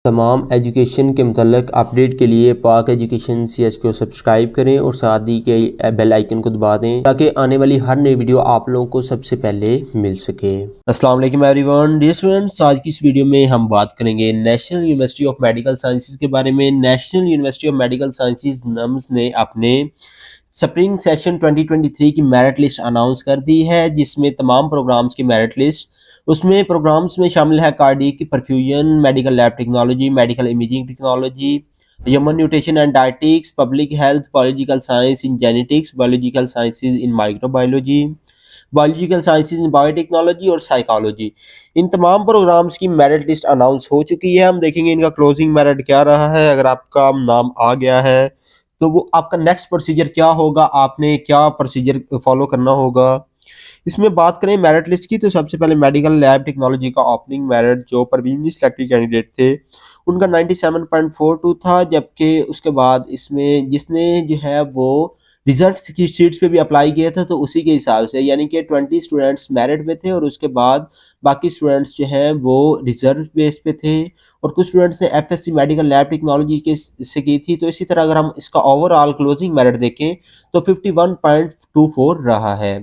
तमाम एजुकेशन के मुतल्लिक़ अपडेट के लिए पाक एजुकेशन CS को सब्सक्राइब करें और साथ ही के बेल आइकन को दबा दें ताकि आने वाली हर नई वीडियो आप लोगों को सबसे पहले मिल सके। अस्सलाम वालेकुम एवरीवन, डियर स्टूडेंट्स, आज की इस वीडियो में हम बात करेंगे national university of medical sciences के बारे में। National university of medical sciences nums ने अपने स्प्रिंग सेशन 2023 की मेरिट लिस्ट अनाउंस कर दी है, जिसमें तमाम प्रोग्राम्स की मेरिट लिस्ट उसमें प्रोग्राम्स में शामिल है cardiac perfusion, medical lab technology, medical imaging technology, human nutrition and dietetics, public health, biological science in genetics, biological sciences in microbiology, biological sciences in biotechnology और साइकोलॉजी। इन तमाम programmes की merit list announce हो चुकी है। हम देखेंगे इनका closing merit क्या रहा है। अगर आपका नाम आ गया है तो वो आपका नेक्स्ट प्रोसीजर क्या होगा, आपने क्या प्रोसीजर फॉलो करना होगा। इसमें बात करें मेरिट लिस्ट की तो सबसे पहले मेडिकल लैब टेक्नोलॉजी का ओपनिंग मेरिट जो प्रीवियसली सिलेक्टेड कैंडिडेट थे उनका 97.42 था, जबकि उसके बाद इसमें जिसने जो है वो रिजर्व की सीट्स पे भी अप्लाई किया था तो उसी के हिसाब से यानी कि 20 स्टूडेंट्स मेरिट पे थे और उसके बाद बाकी स्टूडेंट्स जो हैं वो रिजर्व बेस पे थे और कुछ स्टूडेंट्स ने FSC मेडिकल लैब टेक्नोलॉजी के से की थी। तो इसी तरह अगर हम इसका ओवरऑल क्लोजिंग मेरिट देखें तो 51.24 रहा है।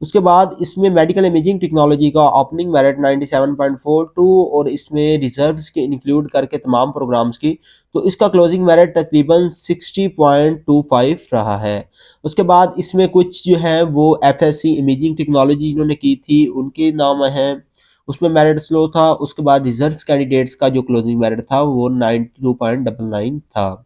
उसके बाद इसमें मेडिकल इमेजिंग टेक्नोलॉजी का ओपनिंग मेरिट 97.42 और इसमें रिजर्व्स के इंक्लूड करके तमाम प्रोग्राम्स की तो इसका क्लोजिंग मेरिट तकरीबन 60.25 रहा है। उसके बाद इसमें कुछ जो है वो FSC इमेजिंग टेक्नोलॉजी जिन्होंने की थी उनके नाम हैं, उसमें मेरिट स्लो था। उसके बाद रिजर्व कैंडिडेट्स का जो क्लोजिंग मेरिट था वो 92.99 था।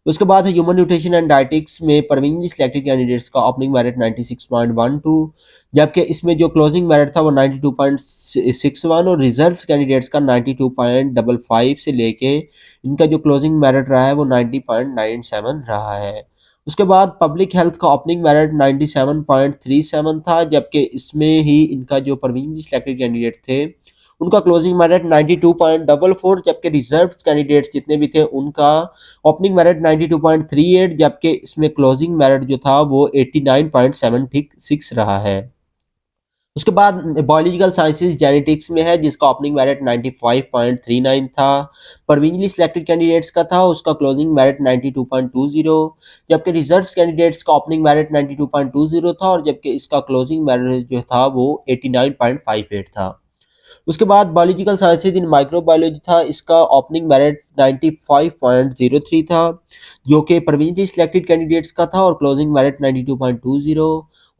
उसके बाद है ह्यूमन न्यूट्रिशन एंड डायटिक्स में प्रीवियसली सिलेक्टेड कैंडिडेट्स का ओपनिंग मेरिट 96.12, जबकि इसमें जो क्लोजिंग मेरिट था वो 92.61 और रिजर्व कैंडिडेट्स का 92.55 से लेके इनका जो क्लोजिंग मेरिट रहा है वो 90.97 रहा है। उसके बाद पब्लिक हेल्थ का ओपनिंग मेरिट 97.37 था, जबकि इसमें ही इनका जो प्रीवियसली सिलेक्टेड कैंडिडेट थे उनका क्लोजिंग मेरिट 92.44, जबकि रिजर्व कैंडिडेट्स जितने भी थे उनका ओपनिंग मेरिट 92.38, जबकि इसमें क्लोजिंग मेरिट जो था वो 89.76 रहा है। उसके बाद बायोलॉजिकल साइंसेज जेनेटिक्स में है जिसका ओपनिंग मेरिट 95.39 था, प्रीवियसली सिलेक्टेड कैंडिडेट्स का था उसका क्लोजिंग मेरिट 92.20, जबकि रिजर्व कैंडिडेट्स का ओपनिंग मेरिट 92.20 था और जबकि इसका क्लोजिंग मेरिट जो था वो 89.58 था। उसके बाद बायोलॉजिकल साइंसेज इन माइक्रोबायोलॉजी था, इसका ओपनिंग मेरिट 95.03 था जो कि प्रीवियसली सिलेक्टेड कैंडिडेट्स का था और क्लोजिंग मेरिट 92.20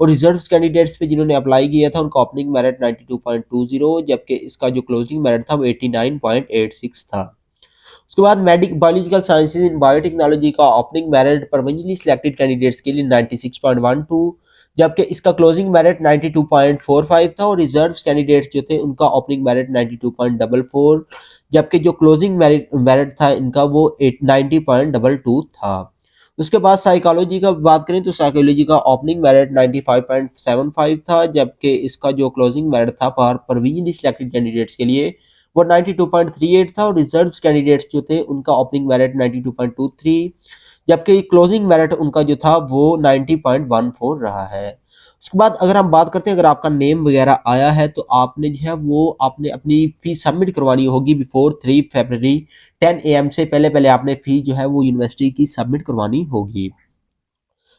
और रिजर्व कैंडिडेट्स पे जिन्होंने अप्लाई किया था उनका ओपनिंग मेरिट 92.20, जबकि इसका जो क्लोजिंग मेरिट था वो 89.86 था। उसके बाद medic biological sciences in biotechnology का opening merit previously selected candidates के लिए 96.12, जबकि इसका क्लोजिंग मेरिट 92.45 था और रिजर्व कैंडिडेट्स जो थे उनका ओपनिंग मेरिट 92.44, जबकि जो क्लोजिंग मेरिट था इनका वो 90.22 था। उसके बाद साइकोलॉजी का बात करें तो साइकोलॉजी का ओपनिंग मेरिट 95.75 था, जबकि इसका जो क्लोजिंग मेरिट था फॉर प्रीवियसली सिलेक्टेड कैंडिडेट्स के लिए वो 92.38 था और रिजर्व कैंडिडेट्स जो थे उनका ओपनिंग मेरिट 92.23, जबकि क्लोजिंग मेरिट उनका जो था वो 90.14 रहा है। उसके बाद अगर हम बात करते हैं अगर आपका नेम वगैरह आया है तो आपने जो है वो आपने अपनी फीस सबमिट करवानी होगी बिफोर 3 फरवरी 10 AM से पहले पहले आपने फीस जो है वो यूनिवर्सिटी की सबमिट करवानी होगी।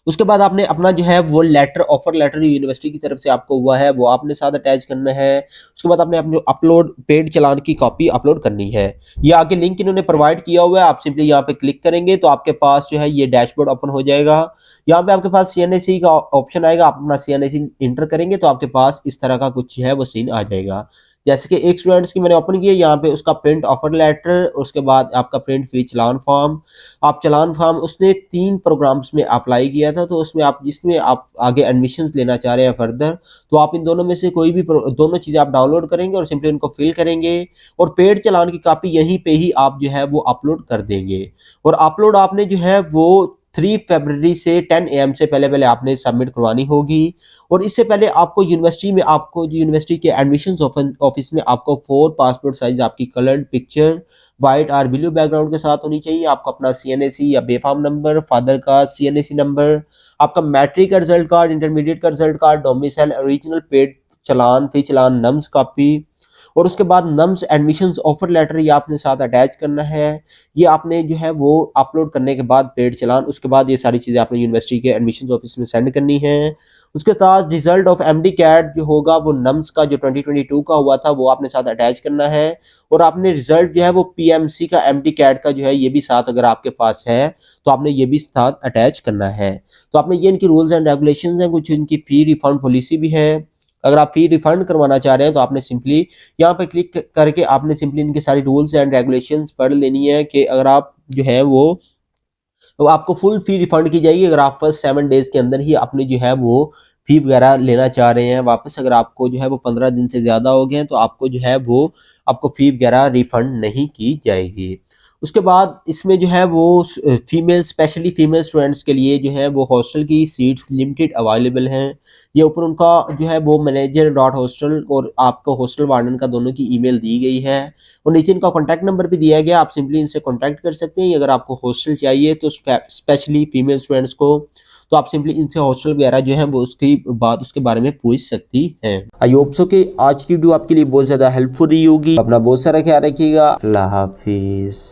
उसके बाद आपने अपना जो है वो लेटर ऑफर लेटर यूनिवर्सिटी की तरफ से आपको हुआ है वो आपने साथ अटैच करना है। उसके बाद आपने अपने अपलोड पेड चालान की कॉपी अपलोड करनी है। ये आगे लिंक इन्होंने प्रोवाइड किया हुआ है, आप सिंपली यहाँ पे क्लिक करेंगे तो आपके पास जो है ये डैशबोर्ड ओपन हो जाएगा। यहाँ पे आपके पास CNSE का ऑप्शन आएगा, आप अपना CNSE इंटर करेंगे तो आपके पास इस तरह का कुछ है वो सीन आ जाएगा। जैसे कि एक स्टूडेंट्स की मैंने ओपन किया, यहाँ पे उसका प्रिंट ऑफर लेटर, उसके बाद आपका प्रिंट फी चालान फॉर्म। आप चालान फॉर्म उसने 3 प्रोग्राम्स में अप्लाई किया था तो उसमें आप जिसमें आप आगे एडमिशन्स लेना चाह रहे हैं फर्दर तो आप इन दोनों में से कोई भी दोनों चीज़ें आप डाउनलोड करेंगे और सिंपली उनको फिल करेंगे और पेड चालान की कॉपी यहीं पे ही आप जो है वो अपलोड कर देंगे। और अपलोड आपने जो है वो 3 फरवरी से 10 AM से पहले पहले आपने सबमिट करवानी होगी। और इससे पहले आपको यूनिवर्सिटी में आपको जो यूनिवर्सिटी के एडमिशन्स ऑफिस में आपको 4 पासपोर्ट साइज आपकी कलर्ड पिक्चर व्हाइट और ब्लू बैकग्राउंड के साथ होनी चाहिए। आपको अपना CNSE या बेफाम नंबर, फादर का CNSE नंबर, आपका मैट्रिक का रिजल्ट कार्ड, इंटरमीडिएट का result card, domicile original paid challan fee challan नम्स कॉपी और उसके बाद नम्स एडमिशंस ऑफर लेटर ये आपने साथ अटैच करना है। ये आपने जो है वो अपलोड करने के बाद पेड चलान, उसके बाद ये सारी चीज़ें आपने यूनिवर्सिटी के एडमिशन ऑफिस में सेंड करनी है। उसके साथ रिजल्ट ऑफ एमडी कैट जो होगा वो नम्स का जो 2022 का हुआ था वो आपने साथ अटैच करना है। और आपने रिजल्ट जो है वो पीएमसी का एमडी कैट का जो है ये भी साथ अगर आपके पास है तो आपने ये भी साथ अटैच करना है। तो आपने ये इनकी रूल्स एंड रेगुलेशंस हैं, कुछ इनकी फी रिफंड पॉलिसी भी है। अगर आप फी रिफंड करवाना चाह रहे हैं तो आपने सिंपली यहाँ पे क्लिक करके आपने सिंपली इनके सारी रूल्स एंड रेगुलेशंस पढ़ लेनी है कि अगर आप जो है वो तो आपको फुल फी रिफंड की जाएगी अगर आप फर्स्ट 7 डेज के अंदर ही अपनी जो है वो फी वगैरह लेना चाह रहे हैं वापस। अगर आपको जो है वो 15 दिन से ज़्यादा हो गए हैं तो आपको जो है वो आपको फी वगैरह रिफंड नहीं की जाएगी। उसके बाद इसमें जो है वो फीमेल स्पेशली फीमेल स्टूडेंट्स के लिए जो है वो हॉस्टल की सीट्स लिमिटेड अवेलेबल हैं। ये ऊपर उनका जो है वो मैनेजर डॉट हॉस्टल और आपको हॉस्टल वार्डन का दोनों की ईमेल दी गई है और नीचे इनका कॉन्टैक्ट नंबर भी दिया गया, आप सिंपली इनसे कॉन्टैक्ट कर सकते हैं। अगर आपको हॉस्टल चाहिए तो स्पेशली फीमेल स्टूडेंट्स को तो आप सिंपली इनसे हॉस्टल वगैरह जो है वो उसकी बात उसके बारे में पूछ सकती हैं। आई होप सो कि आज की वीडियो आपके लिए बहुत ज़्यादा हेल्पफुल रही होगी। अपना बहुत सारा ख्याल रखिएगा। अल्लाह हाफिज़।